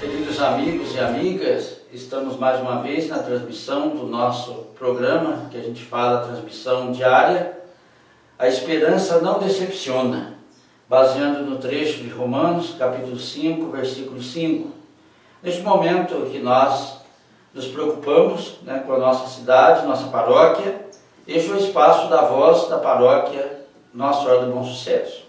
Queridos amigos e amigas, estamos mais uma vez na transmissão do nosso programa, que a gente fala, transmissão diária. A esperança não decepciona, baseando no trecho de Romanos, capítulo 5, versículo 5. Neste momento que nós nos preocupamos com a nossa cidade, nossa paróquia, este é o espaço da voz da paróquia Nossa Senhora do Bom Sucesso.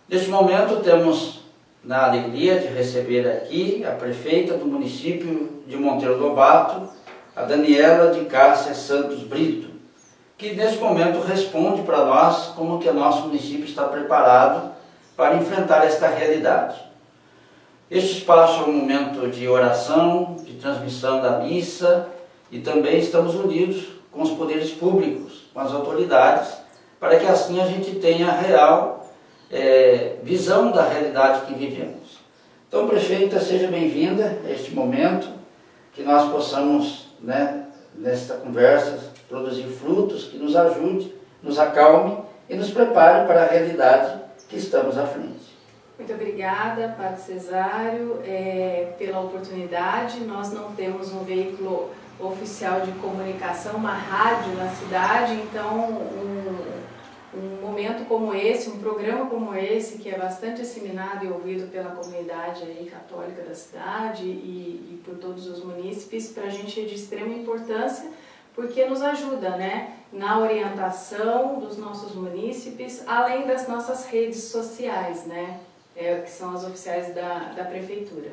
Neste momento temos na alegria de receber aqui a prefeita do município de Monteiro Lobato, a Daniela de Cássia Santos Brito, que neste momento responde para nós como que o nosso município está preparado para enfrentar esta realidade. Este espaço é um momento de oração, de transmissão da missa, e também estamos unidos com os poderes públicos, com as autoridades, para que assim a gente tenha a real visão da realidade que vivemos. Então, prefeita, seja bem-vinda a este momento, que nós possamos, nesta conversa, produzir frutos que nos ajude, nos acalme e nos prepare para a realidade que estamos à frente. Muito obrigada, Padre Cesário, pela oportunidade. Nós não temos um veículo oficial de comunicação, uma rádio na cidade, então um momento como esse, um programa como esse, que é bastante disseminado e ouvido pela comunidade aí católica da cidade e por todos os munícipes, para a gente é de extrema importância, porque nos ajuda, na orientação dos nossos munícipes, além das nossas redes sociais, que são as oficiais da Prefeitura.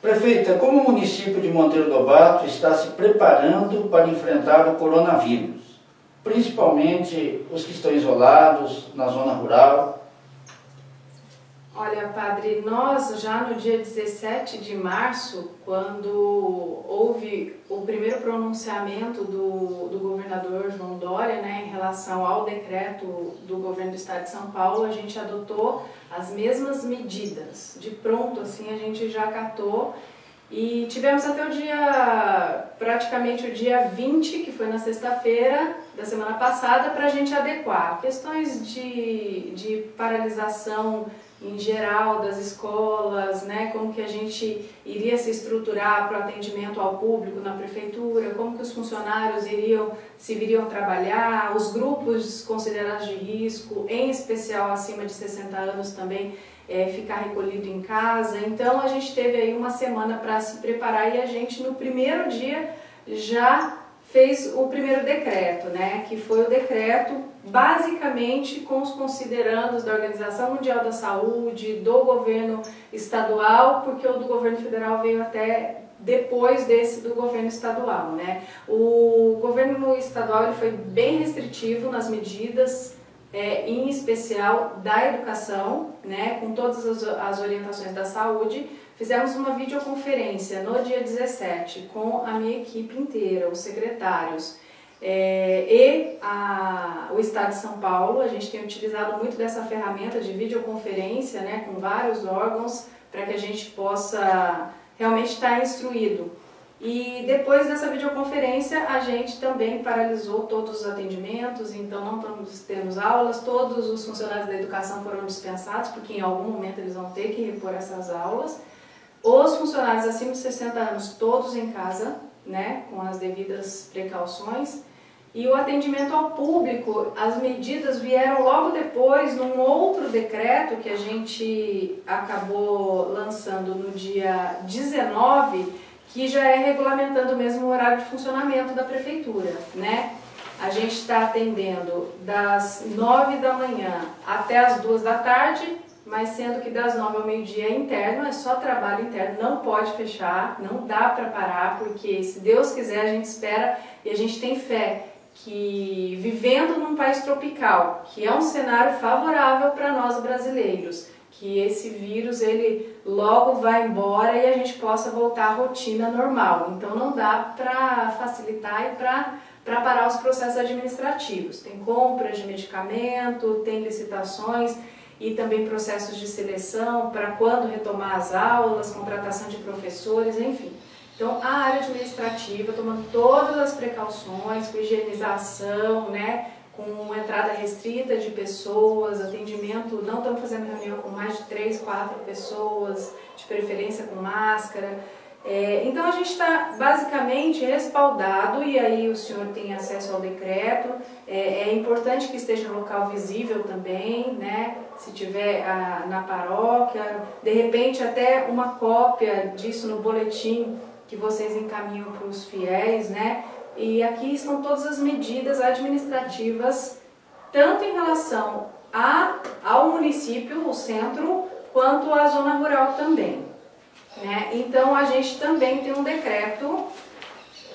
Prefeita, como o município de Monteiro Lobato está se preparando para enfrentar o coronavírus? Principalmente os que estão isolados na zona rural? Olha, padre, nós já no dia 17 de março, quando houve o primeiro pronunciamento do governador João Dória, em relação ao decreto do governo do estado de São Paulo, a gente adotou as mesmas medidas. De pronto, assim, a gente já acatou. E tivemos até praticamente o dia 20, que foi na sexta-feira da semana passada, para a gente adequar. Questões de paralisação em geral das escolas, como que a gente iria se estruturar para o atendimento ao público na prefeitura, como que os funcionários viriam trabalhar, os grupos considerados de risco, em especial acima de 60 anos também, ficar recolhido em casa. Então a gente teve aí uma semana para se preparar e a gente no primeiro dia já fez o primeiro decreto, que foi o decreto basicamente com os considerandos da Organização Mundial da Saúde, do governo estadual, porque o do governo federal veio até depois desse do governo estadual. O governo estadual ele foi bem restritivo nas medidas, em especial da educação, com todas as orientações da saúde. Fizemos uma videoconferência no dia 17 com a minha equipe inteira, os secretários e o Estado de São Paulo. A gente tem utilizado muito dessa ferramenta de videoconferência, com vários órgãos, para que a gente possa realmente estar instruído. E depois dessa videoconferência, a gente também paralisou todos os atendimentos, então não temos aulas, todos os funcionários da educação foram dispensados, porque em algum momento eles vão ter que repor essas aulas. Os funcionários acima de 60 anos, todos em casa, com as devidas precauções. E o atendimento ao público, as medidas vieram logo depois, num outro decreto que a gente acabou lançando no dia 19, que já é regulamentando mesmo o horário de funcionamento da prefeitura, A gente está atendendo das 9 da manhã até as 2 da tarde, mas sendo que das 9 ao meio-dia é interno, é só trabalho interno, não pode fechar, não dá para parar, porque se Deus quiser a gente espera e a gente tem fé que vivendo num país tropical, que é um cenário favorável para nós brasileiros, que esse vírus ele logo vai embora e a gente possa voltar à rotina normal. Então não dá para facilitar e para parar os processos administrativos. Tem compras de medicamento, tem licitações e também processos de seleção para quando retomar as aulas, contratação de professores, enfim. Então a área administrativa tomando todas as precauções, com higienização, com entrada restrita de pessoas, atendimento, não estamos fazendo reunião com mais de 3, 4 pessoas, de preferência com máscara. Então a gente está basicamente respaldado, e aí o senhor tem acesso ao decreto. É importante que esteja no local visível também, né? Se tiver na paróquia, de repente até uma cópia disso no boletim que vocês encaminham para os fiéis, né? E aqui estão todas as medidas administrativas, tanto em relação ao município, o centro, quanto à zona rural também. Né? Então a gente também tem um decreto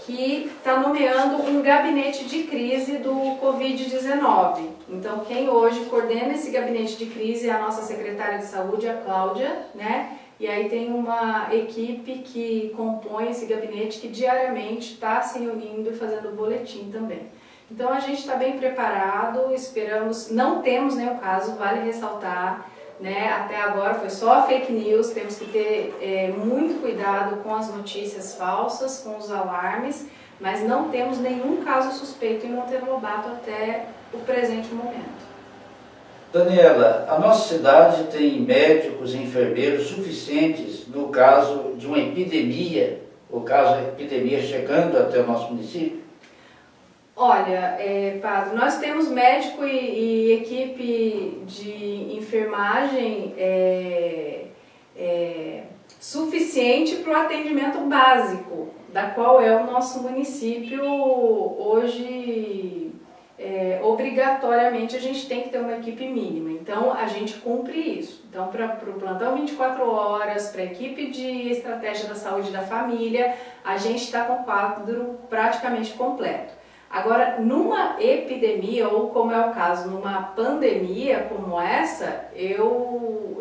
que está nomeando um gabinete de crise do Covid-19. Então quem hoje coordena esse gabinete de crise é a nossa secretária de saúde, a Cláudia, né? E aí tem uma equipe que compõe esse gabinete que diariamente está se reunindo e fazendo boletim também. Então a gente está bem preparado, esperamos, não temos nenhum caso, vale ressaltar, né? Até agora foi só fake news, temos que ter muito cuidado com as notícias falsas, com os alarmes, mas não temos nenhum caso suspeito em Monteiro Lobato até o presente momento. Daniela, a nossa cidade tem médicos e enfermeiros suficientes no caso de uma epidemia, o caso da epidemia chegando até o nosso município? Olha, Padre, nós temos médico e equipe de enfermagem suficiente para o atendimento básico, da qual é o nosso município hoje. Obrigatoriamente a gente tem que ter uma equipe mínima, então a gente cumpre isso. Então para o plantão 24 horas, para a equipe de estratégia da saúde da família, a gente está com o quadro praticamente completo. Agora, numa epidemia, ou como é o caso, numa pandemia como essa, eu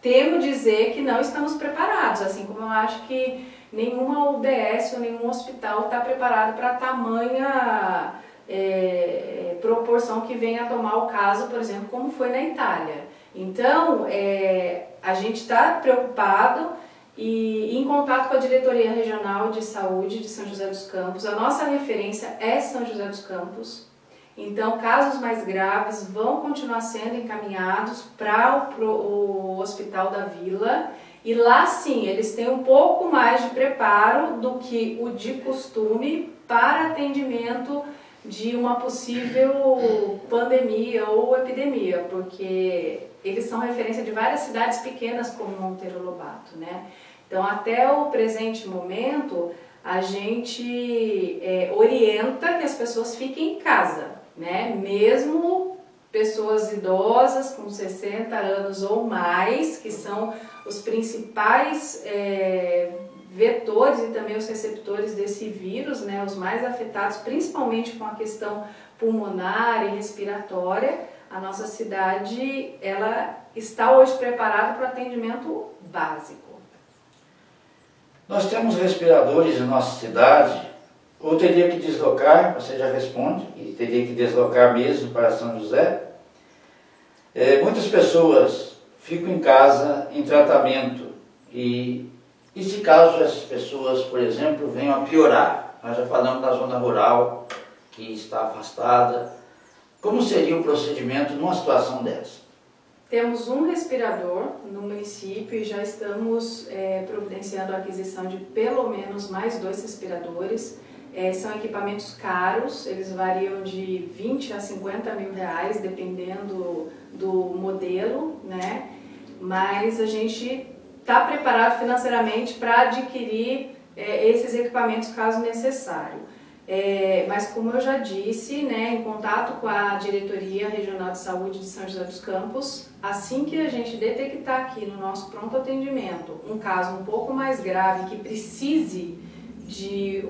temo dizer que não estamos preparados, assim como eu acho que nenhuma UBS ou nenhum hospital está preparado para tamanha proporção que venha a tomar o caso, por exemplo, como foi na Itália. Então, a gente está preocupado e em contato com a Diretoria Regional de Saúde de São José dos Campos. A nossa referência é São José dos Campos. Então, casos mais graves vão continuar sendo encaminhados para o Hospital da Vila. E lá sim, eles têm um pouco mais de preparo do que o de costume para atendimento de uma possível pandemia ou epidemia, porque eles são referência de várias cidades pequenas como Monteiro Lobato, né? Então, até o presente momento, a gente orienta que as pessoas fiquem em casa, né? Mesmo pessoas idosas com 60 anos ou mais, que são os principais vetores e também os receptores desse vírus, né, os mais afetados, principalmente com a questão pulmonar e respiratória. A nossa cidade, ela está hoje preparada para o atendimento básico. Nós temos respiradores em nossa cidade, ou teria que deslocar, você já responde, e teria que deslocar mesmo para São José. Muitas pessoas ficam em casa em tratamento e se caso essas pessoas, por exemplo, venham a piorar, nós já falamos da zona rural que está afastada, como seria o procedimento numa situação dessa? Temos um respirador no município e já estamos providenciando a aquisição de pelo menos mais 2 respiradores. São equipamentos caros, eles variam de 20 a 50 mil reais, dependendo do modelo, né? Mas a gente está preparado financeiramente para adquirir esses equipamentos caso necessário. Mas como eu já disse, né, em contato com a Diretoria Regional de Saúde de São José dos Campos, assim que a gente detectar aqui no nosso pronto atendimento um caso um pouco mais grave que precise de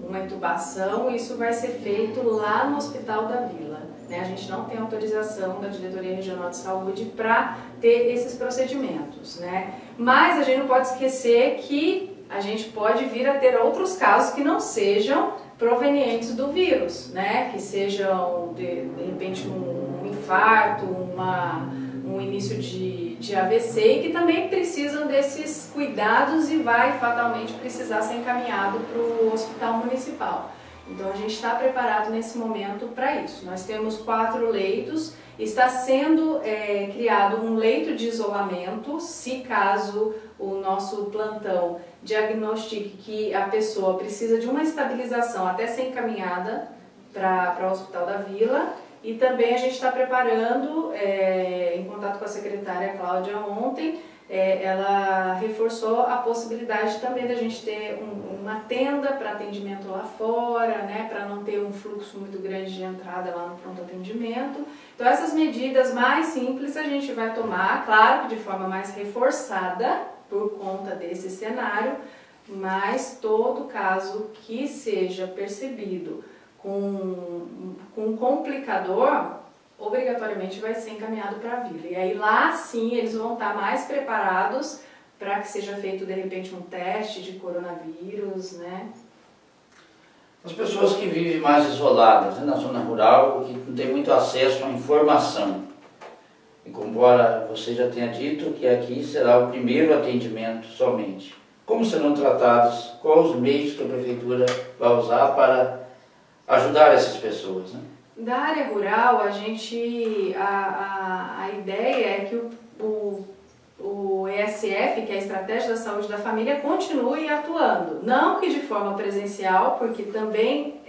uma intubação, isso vai ser feito lá no Hospital da Vila. Né? A gente não tem autorização da Diretoria Regional de Saúde para ter esses procedimentos. Né? Mas a gente não pode esquecer que a gente pode vir a ter outros casos que não sejam provenientes do vírus, né? Que sejam, de repente, um infarto, um início de AVC, e que também precisam desses cuidados e vai fatalmente precisar ser encaminhado para o hospital municipal. Então a gente está preparado nesse momento para isso. Nós temos 4 leitos, está sendo criado um leito de isolamento, se caso o nosso plantão diagnostique que a pessoa precisa de uma estabilização até ser encaminhada para o Hospital da Vila. E também a gente está preparando, em contato com a secretária Cláudia ontem, ela reforçou a possibilidade também da gente ter uma tenda para atendimento lá fora, né, para não ter um fluxo muito grande de entrada lá no pronto atendimento. Então essas medidas mais simples a gente vai tomar, claro que de forma mais reforçada por conta desse cenário, mas todo caso que seja percebido com um complicador, obrigatoriamente vai ser encaminhado para a vila. E aí lá sim eles vão estar mais preparados para que seja feito de repente um teste de coronavírus, né? As pessoas que vivem mais isoladas, né, na zona rural, que não tem muito acesso à informação. E embora você já tenha dito que aqui será o primeiro atendimento somente. Como serão tratados? Quais os meios que a prefeitura vai usar para ajudar essas pessoas, né? Da área rural, a ideia é que o ESF, que é a Estratégia da Saúde da Família, continue atuando. Não que de forma presencial, porque também,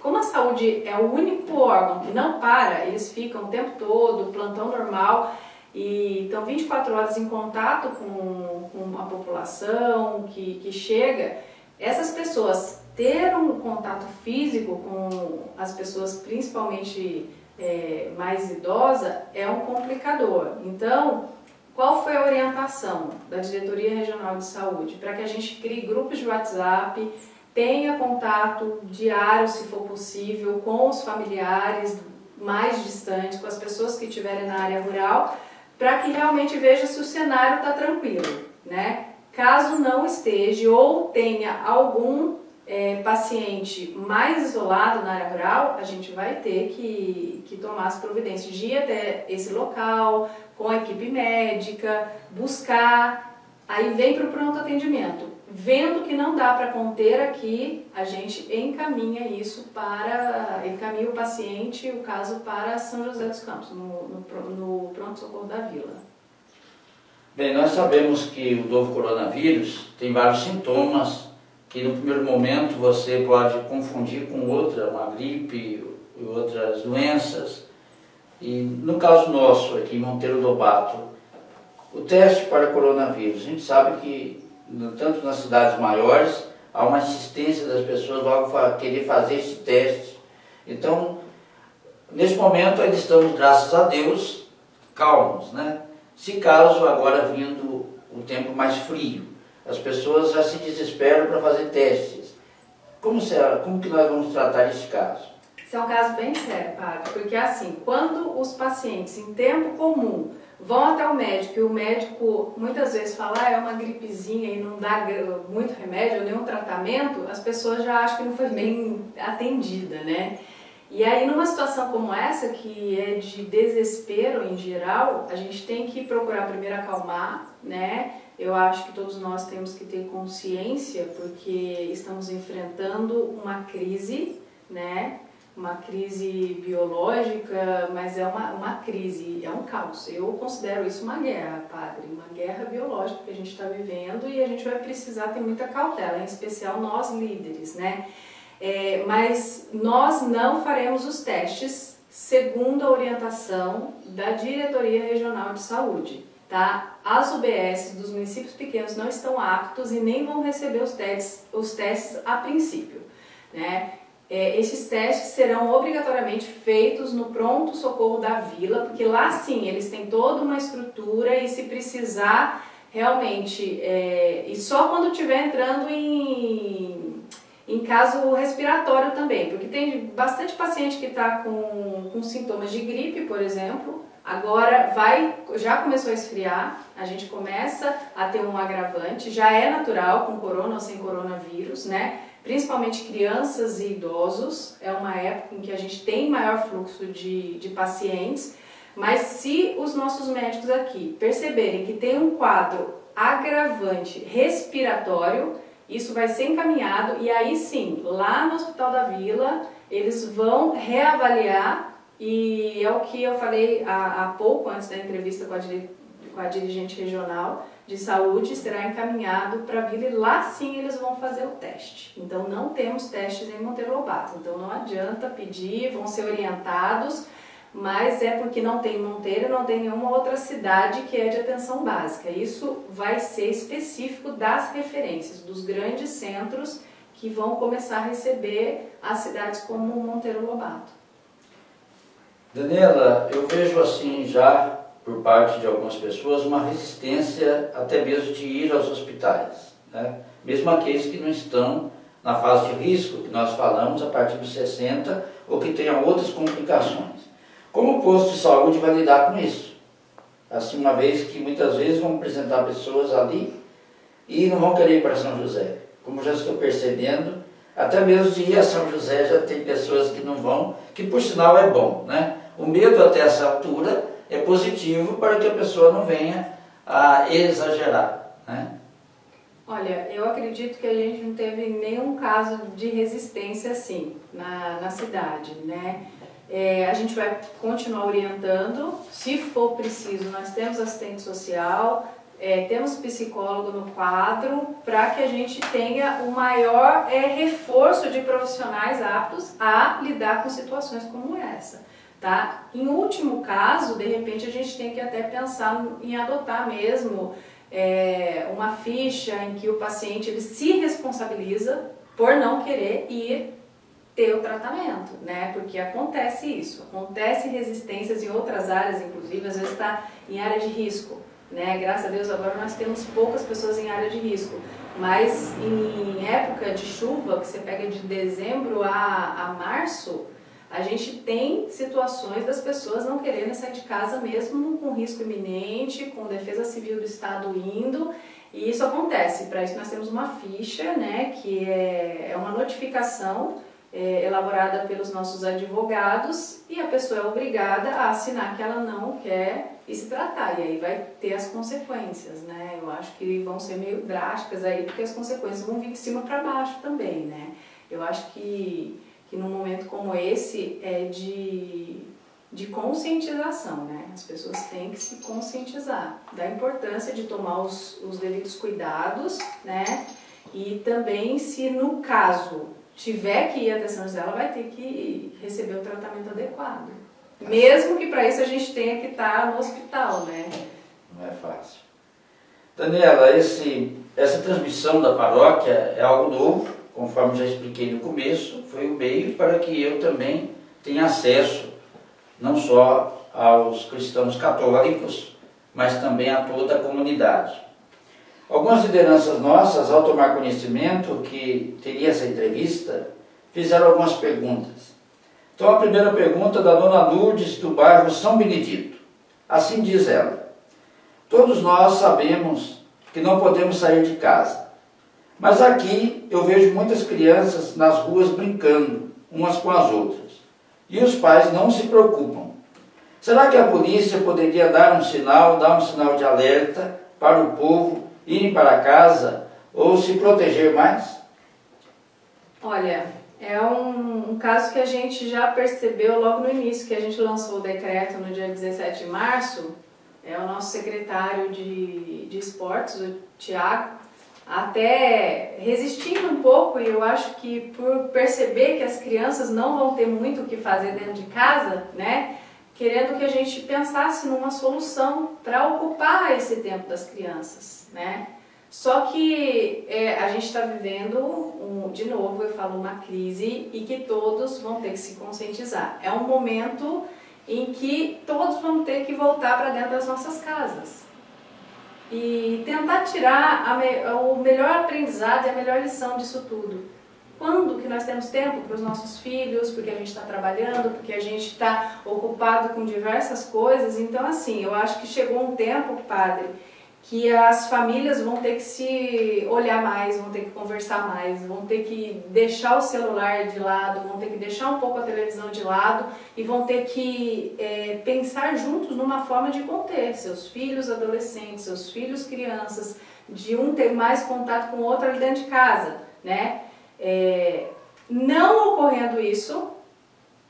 como a saúde é o único órgão que não para, eles ficam o tempo todo, plantão normal, e estão 24 horas em contato com a população que chega. Essas pessoas ter um contato físico com as pessoas, principalmente mais idosas, é um complicador. Então, qual foi a orientação da Diretoria Regional de Saúde? Para que a gente crie grupos de WhatsApp, tenha contato diário, se for possível, com os familiares mais distantes, com as pessoas que estiverem na área rural, para que realmente veja se o cenário está tranquilo, né? Caso não esteja ou tenha algum paciente mais isolado na área rural, a gente vai ter que tomar as providências de ir até esse local, com a equipe médica, buscar, aí vem para o pronto atendimento. Vendo que não dá para conter aqui, a gente encaminha o paciente, o caso, para São José dos Campos, no pronto-socorro da Vila. Bem, nós sabemos que o novo coronavírus tem vários sintomas que no primeiro momento você pode confundir com uma gripe e outras doenças. E no caso nosso aqui em Monteiro Lobato, o teste para coronavírus, a gente sabe que tanto nas cidades maiores há uma insistência das pessoas logo querer fazer esse teste. Então, nesse momento ainda estamos, graças a Deus, calmos, né? Se caso agora vindo o tempo mais frio, as pessoas já se desesperam para fazer testes. Como que nós vamos tratar esse caso? Esse é um caso bem sério, padre, porque assim, quando os pacientes em tempo comum vão até o médico e o médico muitas vezes fala é uma gripezinha e não dá muito remédio ou nenhum tratamento, as pessoas já acham que não foi bem atendida, né? E aí numa situação como essa, que é de desespero em geral, a gente tem que procurar primeiro acalmar, né? Eu acho que todos nós temos que ter consciência, porque estamos enfrentando uma crise, né? Uma crise biológica, mas é uma crise, é um caos. Eu considero isso uma guerra, padre, uma guerra biológica que a gente está vivendo e a gente vai precisar ter muita cautela, em especial nós líderes, né? Mas nós não faremos os testes segundo a orientação da Diretoria Regional de Saúde, tá? As UBS dos municípios pequenos não estão aptos e nem vão receber os testes a princípio, né? Esses testes serão obrigatoriamente feitos no pronto-socorro da vila, porque lá sim eles têm toda uma estrutura e se precisar realmente, e só quando estiver entrando em caso respiratório também, porque tem bastante paciente que está com sintomas de gripe, por exemplo, agora já começou a esfriar, a gente começa a ter um agravante, já é natural com corona ou sem coronavírus, né? Principalmente crianças e idosos, é uma época em que a gente tem maior fluxo de pacientes, mas se os nossos médicos aqui perceberem que tem um quadro agravante respiratório, isso vai ser encaminhado e aí sim, lá no Hospital da Vila, eles vão reavaliar e é o que eu falei há pouco, antes da entrevista com a dirigente regional de saúde, será encaminhado para a Vila e lá sim eles vão fazer o teste. Então não temos testes em Monteiro Lobato, então não adianta pedir, vão ser orientados, mas é porque não tem Monteiro, não tem nenhuma outra cidade que é de atenção básica. Isso vai ser específico das referências, dos grandes centros que vão começar a receber as cidades como Monteiro Lobato. Daniela, eu vejo assim já, por parte de algumas pessoas, uma resistência até mesmo de ir aos hospitais, né? Mesmo aqueles que não estão na fase de risco, que nós falamos a partir dos 60, ou que tenham outras complicações. Como o posto de saúde vai lidar com isso? Assim, uma vez que muitas vezes vão apresentar pessoas ali e não vão querer ir para São José. Como já estou percebendo, até mesmo de ir a São José já tem pessoas que não vão, que por sinal é bom, né? O medo até essa altura é positivo para que a pessoa não venha a exagerar, né? Olha, eu acredito que a gente não teve nenhum caso de resistência assim na cidade, né? A gente vai continuar orientando, se for preciso, nós temos assistente social, temos psicólogo no quadro, para que a gente tenha o maior reforço de profissionais aptos a lidar com situações como essa. Tá? Em último caso, de repente a gente tem que até pensar em adotar mesmo uma ficha em que o paciente ele se responsabiliza por não querer ir ter o tratamento, né? Porque acontece isso, acontece resistências em outras áreas, inclusive, às vezes está em área de risco, né? Graças a Deus agora nós temos poucas pessoas em área de risco, mas em época de chuva, que você pega de dezembro a março, a gente tem situações das pessoas não quererem sair de casa mesmo com risco iminente, com defesa civil do estado indo, e isso acontece. Para isso nós temos uma ficha, né, que é uma notificação elaborada pelos nossos advogados e a pessoa é obrigada a assinar que ela não quer ir se tratar, e aí vai ter as consequências, né? Eu acho que vão ser meio drásticas aí, porque as consequências vão vir de cima para baixo também, né? Eu acho que num momento como esse é de conscientização, né? As pessoas têm que se conscientizar da importância de tomar os devidos cuidados, né? E também, se no caso tiver que ir até São José, ela vai ter que receber o tratamento adequado. Mesmo que para isso a gente tenha que estar no hospital, né? Não é fácil. Daniela, essa transmissão da paróquia é algo novo, conforme já expliquei no começo, foi um meio para que eu também tenha acesso, não só aos cristãos católicos, mas também a toda a comunidade. Algumas lideranças nossas, ao tomar conhecimento que teria essa entrevista, fizeram algumas perguntas. Então a primeira pergunta é da dona Lourdes, do bairro São Benedito. Assim diz ela: todos nós sabemos que não podemos sair de casa, mas aqui eu vejo muitas crianças nas ruas brincando, umas com as outras, e os pais não se preocupam. Será que a polícia poderia dar um sinal de alerta para o povo irem para casa ou se proteger mais? Olha, é um caso que a gente já percebeu logo no início, que a gente lançou o decreto no dia 17 de março. O nosso secretário de esportes, o Tiago, até resistindo um pouco, e eu acho que por perceber que as crianças não vão ter muito o que fazer dentro de casa, né, querendo que a gente pensasse numa solução para ocupar esse tempo das crianças, né? Só que a gente está vivendo, de novo eu falo, uma crise e que todos vão ter que se conscientizar. É um momento em que todos vão ter que voltar para dentro das nossas casas e tentar tirar o melhor aprendizado e a melhor lição disso tudo. Quando que nós temos tempo para os nossos filhos, porque a gente está trabalhando, porque a gente está ocupado com diversas coisas. Então, assim, eu acho que chegou um tempo, padre, que as famílias vão ter que se olhar mais, vão ter que conversar mais, vão ter que deixar o celular de lado, vão ter que deixar um pouco a televisão de lado e vão ter que pensar juntos numa forma de conter seus filhos adolescentes, seus filhos crianças, de um ter mais contato com o outro ali dentro de casa, né? Não ocorrendo isso,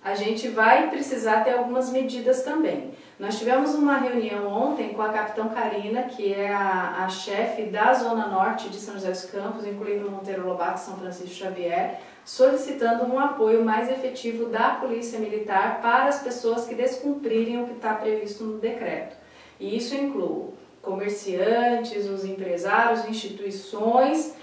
a gente vai precisar ter algumas medidas também. Nós tivemos uma reunião ontem com a Capitã Karina, que é a chefe da Zona Norte de São José dos Campos, incluindo Monteiro Lobato e São Francisco Xavier, solicitando um apoio mais efetivo da Polícia Militar para as pessoas que descumprirem o que está previsto no decreto. E isso inclui comerciantes, os empresários, instituições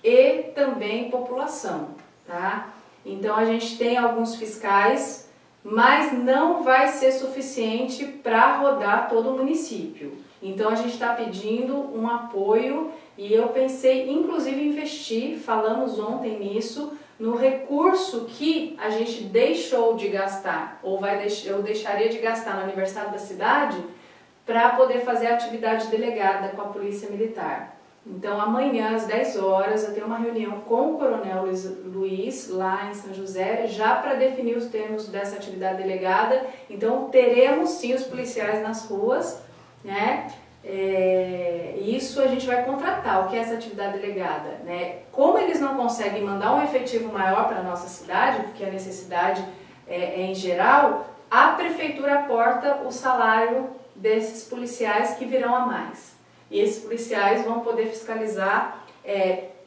e também população, tá? Então a gente tem alguns fiscais, mas não vai ser suficiente para rodar todo o município. Então a gente está pedindo um apoio e eu pensei inclusive em investir, falamos ontem nisso, no recurso que a gente deixou de gastar, eu deixaria de gastar no aniversário da cidade, para poder fazer a atividade delegada com a Polícia Militar. Então amanhã às 10 horas eu tenho uma reunião com o Coronel Luiz lá em São José, já para definir os termos dessa atividade delegada. Então teremos sim os policiais nas ruas, né? Isso a gente vai contratar, o que é essa atividade delegada, né? Como eles não conseguem mandar um efetivo maior para a nossa cidade, porque a necessidade é em geral, a prefeitura aporta o salário desses policiais que virão a mais. E esses policiais vão poder fiscalizar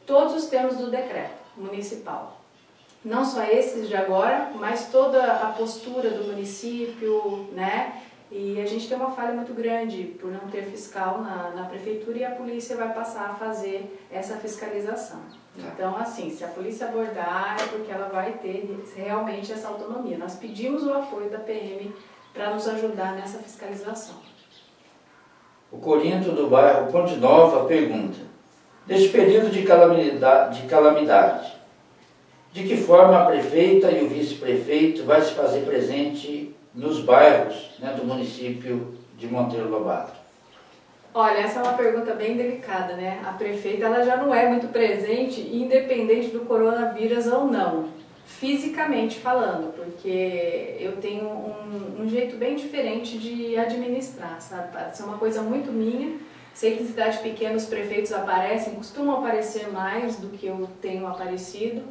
todos os termos do decreto municipal. Não só esses de agora, mas toda a postura do município, né? E a gente tem uma falha muito grande por não ter fiscal na prefeitura e a polícia vai passar a fazer essa fiscalização. Então, assim, se a polícia abordar é porque ela vai ter realmente essa autonomia. Nós pedimos o apoio da PM para nos ajudar nessa fiscalização. O Corinto do bairro Ponte Nova pergunta: neste período de calamidade, de que forma a prefeita e o vice-prefeito vai se fazer presente nos bairros, né, do município de Monteiro Lobato? Olha, essa é uma pergunta bem delicada, né? A prefeita ela já não é muito presente, independente do coronavírus ou não, fisicamente falando, porque eu tenho um jeito bem diferente de administrar, sabe? Parece ser uma coisa muito minha. Sei que em cidade pequena os prefeitos aparecem, costumam aparecer mais do que eu tenho aparecido,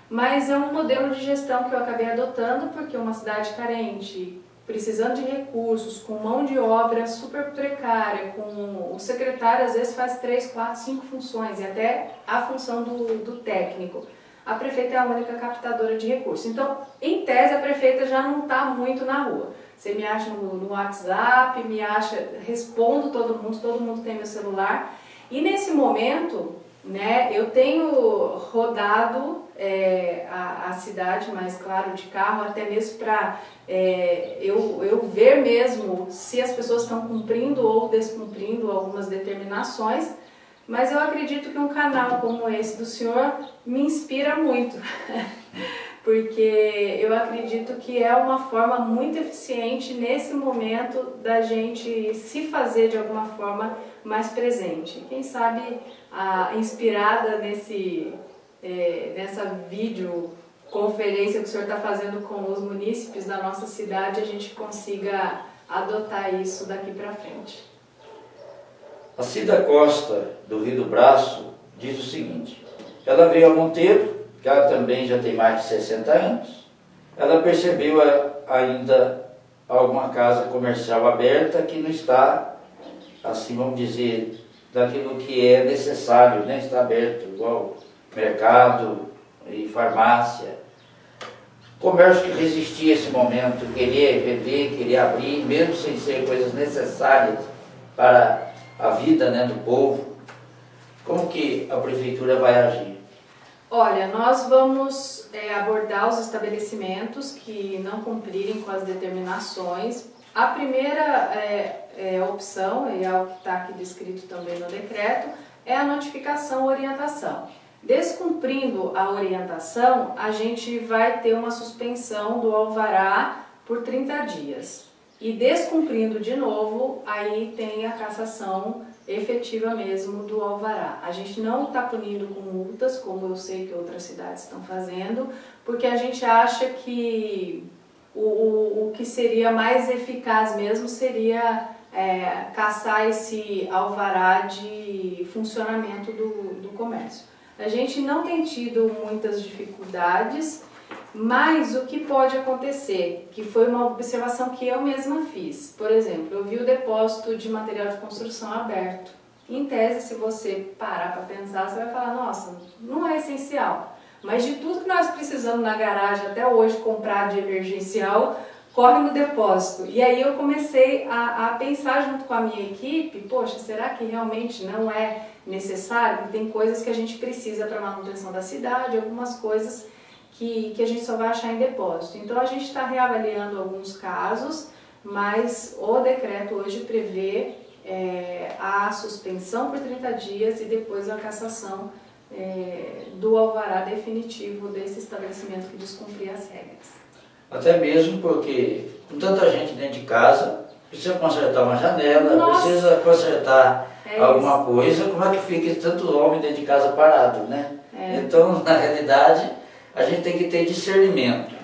mas é um modelo de gestão que eu acabei adotando porque uma cidade carente, precisando de recursos, com mão de obra super precária, com o secretário às vezes faz 3, 4, 5 funções e até a função do técnico. A prefeita é a única captadora de recursos. Então, em tese, a prefeita já não está muito na rua. Você me acha no WhatsApp, me acha, respondo todo mundo tem meu celular. E nesse momento, né, eu tenho rodado a cidade, mas claro, de carro, até mesmo para eu ver mesmo se as pessoas estão cumprindo ou descumprindo algumas determinações. Mas eu acredito que um canal como esse do senhor me inspira muito, porque eu acredito que é uma forma muito eficiente nesse momento da gente se fazer de alguma forma mais presente. Quem sabe, inspirada nessa videoconferência que o senhor está fazendo com os munícipes da nossa cidade, a gente consiga adotar isso daqui para frente. A Cida Costa, do Rio do Braço, diz o seguinte: ela veio a Monteiro, que ela também já tem mais de 60 anos, ela percebeu ainda alguma casa comercial aberta que não está, assim vamos dizer, daquilo que é necessário, né? Está aberto, igual mercado e farmácia. Comércio que resistia a esse momento, queria vender, queria abrir, mesmo sem ser coisas necessárias para a vida, né, do povo. Como que a prefeitura vai agir? Olha, nós vamos abordar os estabelecimentos que não cumprirem com as determinações. A primeira opção, e é o que está aqui descrito também no decreto, é a notificação ou orientação. Descumprindo a orientação, a gente vai ter uma suspensão do alvará por 30 dias. E descumprindo de novo, aí tem a cassação efetiva mesmo do alvará. A gente não está punindo com multas, como eu sei que outras cidades estão fazendo, porque a gente acha que o que seria mais eficaz mesmo seria caçar esse alvará de funcionamento do comércio. A gente não tem tido muitas dificuldades, mas o que pode acontecer, que foi uma observação que eu mesma fiz. Por exemplo, eu vi o depósito de material de construção aberto. Em tese, se você parar para pensar, você vai falar, nossa, não é essencial. Mas de tudo que nós precisamos na garagem até hoje comprar de emergencial, corre no depósito. E aí eu comecei a pensar junto com a minha equipe, poxa, será que realmente não é necessário? Porque tem coisas que a gente precisa para a manutenção da cidade, algumas coisas que a gente só vai achar em depósito. Então a gente está reavaliando alguns casos, mas o decreto hoje prevê a suspensão por 30 dias e depois a cassação do alvará definitivo desse estabelecimento que descumprir as regras. Até mesmo porque, com tanta gente dentro de casa, precisa consertar uma janela, nossa, precisa consertar alguma coisa, como é que fica tanto homem dentro de casa parado, né? Então, na realidade, a gente tem que ter discernimento.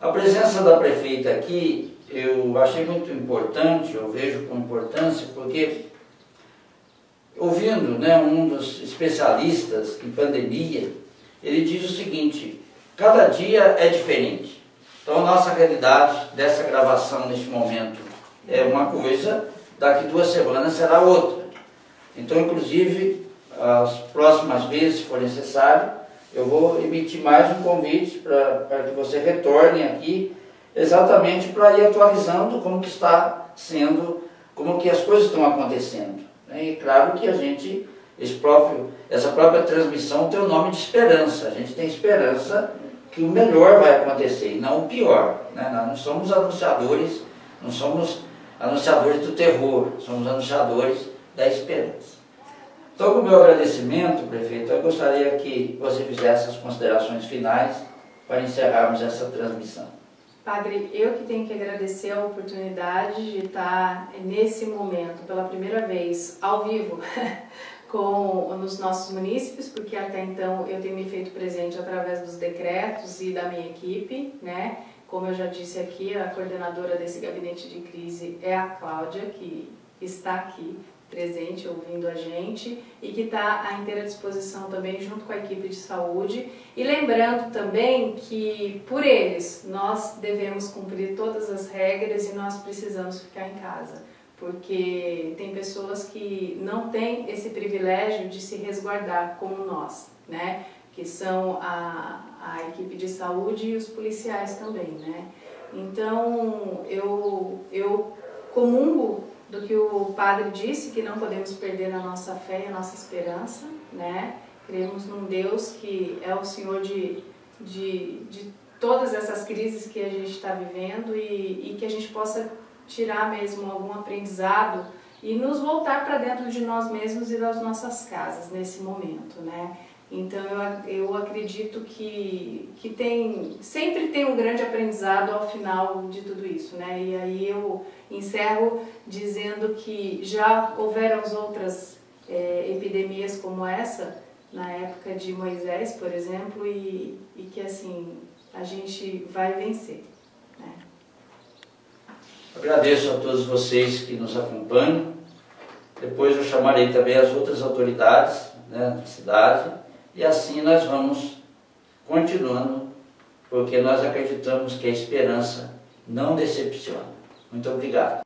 A presença da prefeita aqui, eu achei muito importante, eu vejo com importância, porque ouvindo, né, um dos especialistas em pandemia, ele diz o seguinte, cada dia é diferente. Então a nossa realidade dessa gravação neste momento é uma coisa, daqui 2 semanas será outra. Então, inclusive, as próximas vezes, se for necessário, eu vou emitir mais um convite para que você retorne aqui, exatamente para ir atualizando como que está sendo, como que as coisas estão acontecendo. E claro que a gente, essa própria transmissão tem o nome de esperança. A gente tem esperança que o melhor vai acontecer e não o pior. Né? Nós não somos anunciadores, não somos anunciadores do terror, somos anunciadores da esperança. Então, com o meu agradecimento, prefeito, eu gostaria que você fizesse as considerações finais para encerrarmos essa transmissão. Padre, eu que tenho que agradecer a oportunidade de estar nesse momento, pela primeira vez, ao vivo, nos nossos munícipes, porque até então eu tenho me feito presente através dos decretos e da minha equipe, né? Como eu já disse aqui, a coordenadora desse gabinete de crise é a Cláudia, que está aqui presente, ouvindo a gente, e que está à inteira disposição também junto com a equipe de saúde. E lembrando também que, por eles, nós devemos cumprir todas as regras e nós precisamos ficar em casa, porque tem pessoas que não têm esse privilégio de se resguardar como nós, né? Que são a equipe de saúde e os policiais também, né? Então, eu comungo do que o padre disse, que não podemos perder a nossa fé e a nossa esperança, né? Cremos num Deus que é o Senhor de todas essas crises que a gente está vivendo e que a gente possa tirar mesmo algum aprendizado e nos voltar para dentro de nós mesmos e das nossas casas nesse momento, né? Então eu acredito que sempre tem um grande aprendizado ao final de tudo isso, né? E aí eu encerro dizendo que já houveram outras epidemias como essa, na época de Moisés, por exemplo, e que assim, a gente vai vencer, né? Agradeço a todos vocês que nos acompanham. Depois eu chamarei também as outras autoridades, né, da cidade, e assim nós vamos continuando, porque nós acreditamos que a esperança não decepciona. Muito obrigado.